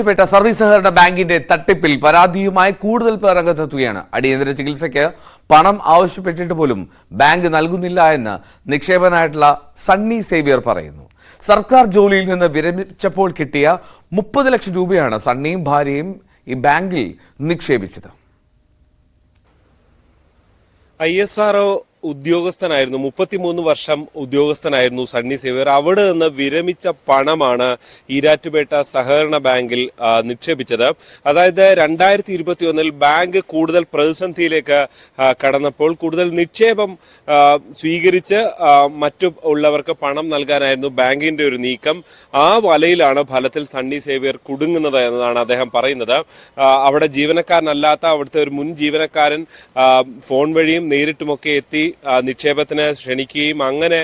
Erattupetta service സഹകരണ ബാങ്കിന്റെ തട്ടിപ്പിൽ പരാതിയുമായി കൂടുതൽ പേർ രംഗത്തെത്തുകയാണ്. അടിയന്തര ചികിത്സയ്ക്ക് പണം ആവശ്യപ്പെട്ടിട്ട് പോലും ബാങ്ക് നൽകുന്നില്ല എന്ന് നിക്ഷേപകനായിട്ടുള്ള സണ്ണി സേവ്യർ പറയുന്നു. സർക്കാർ ജോലിയിൽ നിന്ന് വിരമിച്ചപ്പോൾ കിട്ടിയ 30 ലക്ഷം രൂപയാണ് സണ്ണിയും ഭാര്യയും ഈ ബാങ്കിൽ നിക്ഷേപിച്ചത്. ISRO ഉദ്യോഗസ്ഥനായിരുന്നു, 33 വർഷം ഉദ്യോഗസ്ഥനായിരുന്നു സണ്ണി സേവ്യർ. അവിടെ നിന്ന് വിരമിച്ച പണമാണ് ഈരാറ്റുപേട്ട സഹകരണ ബാങ്കിൽ നിക്ഷേപിച്ചത്. അതായത് 2021 ബാങ്ക് കൂടുതൽ പ്രതിസന്ധിയിലേക്ക് കടന്നപ്പോൾ കൂടുതൽ നിക്ഷേപം സ്വീകരിച്ച് മറ്റു ഉള്ളവർക്ക് പണം നൽകാനായിരുന്നു ബാങ്കിന്റെ ഒരു നീക്കം. ആ വലയിലാണ് ഫലത്തിൽ സണ്ണി സേവ്യർ കുടുങ്ങുന്നത് എന്നതാണ് അദ്ദേഹം പറയുന്നത്. അവിടെ ജീവനക്കാരനല്ലാത്ത അവിടുത്തെ ഒരു മുൻ ജീവനക്കാരൻ ഫോൺ വഴിയും നേരിട്ടുമൊക്കെ എത്തി നിക്ഷേപത്തിന് ക്ഷണിക്കുകയും അങ്ങനെ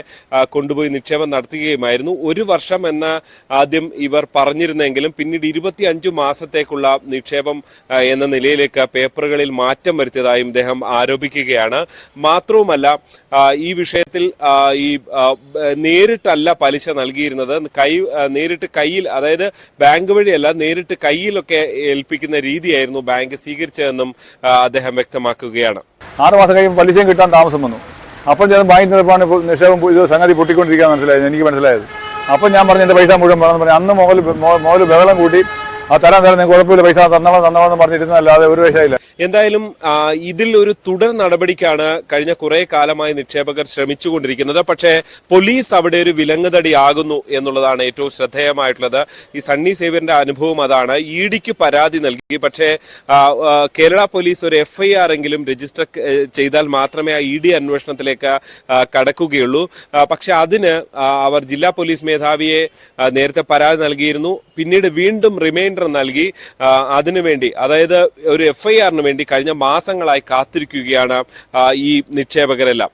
കൊണ്ടുപോയി നിക്ഷേപം നടത്തുകയുമായിരുന്നു. 1 വർഷം എന്ന് ആദ്യം ഇവർ പറഞ്ഞിരുന്നെങ്കിലും പിന്നീട് 25 മാസത്തേക്കുള്ള നിക്ഷേപം എന്ന നിലയിലേക്ക് പേപ്പറുകളിൽ മാറ്റം വരുത്തിയതായും ഇദ്ദേഹം ആരോപിക്കുകയാണ്. മാത്രവുമല്ല, ഈ വിഷയത്തിൽ ഈ നേരിട്ടല്ല പലിശ നൽകിയിരുന്നത്, നേരിട്ട് കയ്യിൽ, അതായത് ബാങ്ക് വഴിയല്ല നേരിട്ട് കയ്യിലൊക്കെ ഏൽപ്പിക്കുന്ന രീതിയായിരുന്നു ബാങ്ക് സ്വീകരിച്ചതെന്നും അദ്ദേഹം വ്യക്തമാക്കുകയാണ്. 6 മാസം കഴിയുമ്പോൾ പലിശയും കിട്ടാൻ താമസം വന്നു. അപ്പം ഞാൻ ബാങ്കിൽ നിന്നപ്പോഴാണ് നിക്ഷേപം ഇത് സംഗതി പൊട്ടിക്കൊണ്ടിരിക്കാൻ എനിക്ക് മനസ്സിലായത്. അപ്പം ഞാൻ പറഞ്ഞു എൻ്റെ പൈസ മുഴുവൻ വേണമെന്ന് പറഞ്ഞു. അന്ന് മോല് ബഹളം കൂട്ടി തരാൻ നിങ്ങൾക്ക് കുഴപ്പമില്ല, പൈസ തന്നോളെന്ന് പറഞ്ഞിരുന്നല്ലാതെ ഒരു പൈസയില്ല. എന്തായാലും ഇതിൽ ഒരു തുടർ നടപടിക്കാണ് കഴിഞ്ഞ കുറെ കാലമായി നിക്ഷേപകർ ശ്രമിച്ചുകൊണ്ടിരിക്കുന്നത്. പക്ഷേ പോലീസ് അവിടെ ഒരു വിലങ്ങുതടിയാകുന്നു എന്നുള്ളതാണ് ഏറ്റവും ശ്രദ്ധേയമായിട്ടുള്ളത്. ഈ സണ്ണി സേവ്യറിന്റെ അനുഭവം അതാണ്. ഇഡിക്ക് പരാതി നൽകി, പക്ഷേ കേരള പോലീസ് ഒരു FIR എങ്കിലും രജിസ്റ്റർ ചെയ്താൽ മാത്രമേ ആ ED അന്വേഷണത്തിലേക്ക് കടക്കുകയുള്ളൂ. പക്ഷെ അതിന് അവർ ജില്ലാ പോലീസ് മേധാവിയെ നേരത്തെ പരാതി നൽകിയിരുന്നു. പിന്നീട് വീണ്ടും റിമൈൻഡർ നൽകി അതിനുവേണ്ടി, അതായത് ഒരു FIR വേണ്ടി കഴിഞ്ഞ മാസങ്ങളായി കാത്തിരിക്കുകയാണ് ഈ നിക്ഷേപകരെല്ലാം.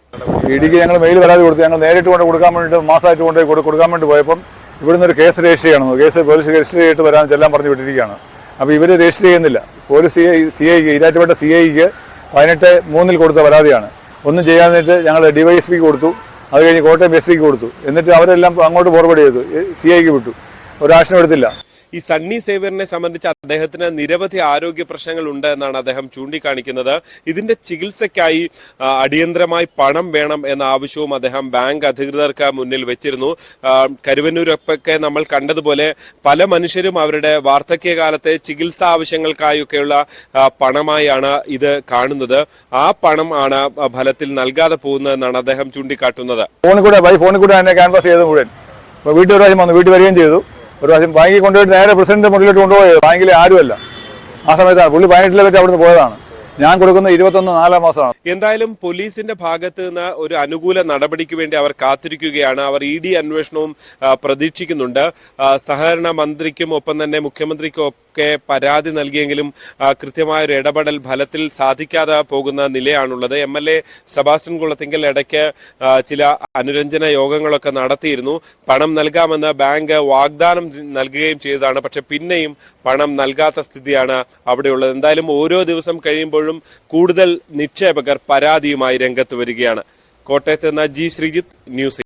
ഇടിക്ക് ഞങ്ങൾ മെയിൽ പരാതി കൊടുത്തു. ഞങ്ങൾ നേരിട്ട് കൊണ്ട് കൊടുക്കാൻ വേണ്ടി മാസമായിട്ട് കൊണ്ട് കൊടുക്കാൻ വേണ്ടി പോയപ്പം ഇവിടുന്ന് ഒരു കേസ് രജിസ്റ്റർ ചെയ്യണം. കേസ് പോലീസ് രജിസ്റ്റർ ചെയ്തിട്ട് വരാൻ ചെല്ലാൻ പറഞ്ഞു വിട്ടിരിക്കുകയാണ്. അപ്പോൾ ഇവർ രജിസ്റ്റർ ചെയ്യുന്നില്ല. പോലീസ് CIക്ക് ഈരാറ്റുപേട്ട CIക്ക് 18/3 കൊടുത്ത പരാതിയാണ്. ഒന്നും ചെയ്യാന്നിട്ട് ഞങ്ങൾ DYSP കൊടുത്തു. അത് കഴിഞ്ഞ് കോട്ടയം SP കൊടുത്തു. എന്നിട്ട് അവരെല്ലാം അങ്ങോട്ട് ഫോർവേഡ് ചെയ്തു, CIക്ക് വിട്ടു. ഒരു ആക്ഷൻ എടുത്തില്ല. ഈ സണ്ണി സേവ്യറിനെ സംബന്ധിച്ച് അദ്ദേഹത്തിന് നിരവധി ആരോഗ്യ പ്രശ്നങ്ങൾ ഉണ്ട് എന്നാണ് അദ്ദേഹം ചൂണ്ടിക്കാണിക്കുന്നത്. ഇതിന്റെ ചികിത്സയ്ക്കായി അടിയന്തരമായി പണം വേണം എന്ന ആവശ്യവും അദ്ദേഹം ബാങ്ക് അധികൃതർക്ക് മുന്നിൽ വെച്ചിരുന്നു. കരുവന്നൂരൊക്കെ നമ്മൾ കണ്ടതുപോലെ പല മനുഷ്യരും അവരുടെ വാർദ്ധക്യകാലത്തെ ചികിത്സാ ആവശ്യങ്ങൾക്കായൊക്കെയുള്ള പണമായാണ് ഇത് കാണുന്നത്. ആ പണം ആണ് ഫലത്തിൽ നൽകാതെ പോകുന്നതെന്നാണ് അദ്ദേഹം ചൂണ്ടിക്കാട്ടുന്നത്. ഫോണിൽ കൂടെ എന്നെ ക്യാൻവാസ് ചെയ്ത് മുഴുവൻ വീട്ടിൽ ഒരു പ്രാവശ്യം വന്നു, വീട്ടിൽ വരികയും ചെയ്തു. ഒരു പ്രാവശ്യം ബാങ്കിൽ കൊണ്ടുപോയിട്ട് നേരെ പ്രസിഡന്റ് മുറിയിലോട്ട് കൊണ്ടുപോയത്. ബാങ്കിലെ ആരുമല്ല ആ സമയത്താണ്. പുള്ളി 18 വെച്ച് അവിടുന്ന് പോയതാണ്. ഞാൻ കൊടുക്കുന്ന 21 മാസമാണ്. എന്തായാലും പോലീസിന്റെ ഭാഗത്ത് നിന്ന് ഒരു അനുകൂല നടപടിക്ക് വേണ്ടി അവർ കാത്തിരിക്കുകയാണ്. അവർ ED അന്വേഷണവും പ്രതീക്ഷിക്കുന്നുണ്ട്. സഹകരണ മന്ത്രിക്കും ഒപ്പം തന്നെ മുഖ്യമന്ത്രിക്കും ഒക്കെ പരാതി നൽകിയെങ്കിലും കൃത്യമായൊരു ഇടപെടൽ ഫലത്തിൽ സാധിക്കാതെ പോകുന്ന നിലയാണുള്ളത്. MLA സെബാസ്റ്റ്യൻ കുളത്തിങ്കൽ ഇടയ്ക്ക് ചില അനുരഞ്ജന യോഗങ്ങളൊക്കെ നടത്തിയിരുന്നു. പണം നൽകാമെന്ന് ബാങ്ക് വാഗ്ദാനം നൽകുകയും ചെയ്തതാണ്. പക്ഷെ പിന്നെയും പണം നൽകാത്ത സ്ഥിതിയാണ് അവിടെയുള്ളത്. എന്തായാലും ഓരോ ദിവസം കഴിയുമ്പോഴും കൂടുതൽ നിക്ഷേപകർ പരാതിയുമായി രംഗത്ത് വരികയാണ്. കോട്ടയത്ത് നിന്ന് G. ശ്രീജിത്ത്, ന്യൂസ്.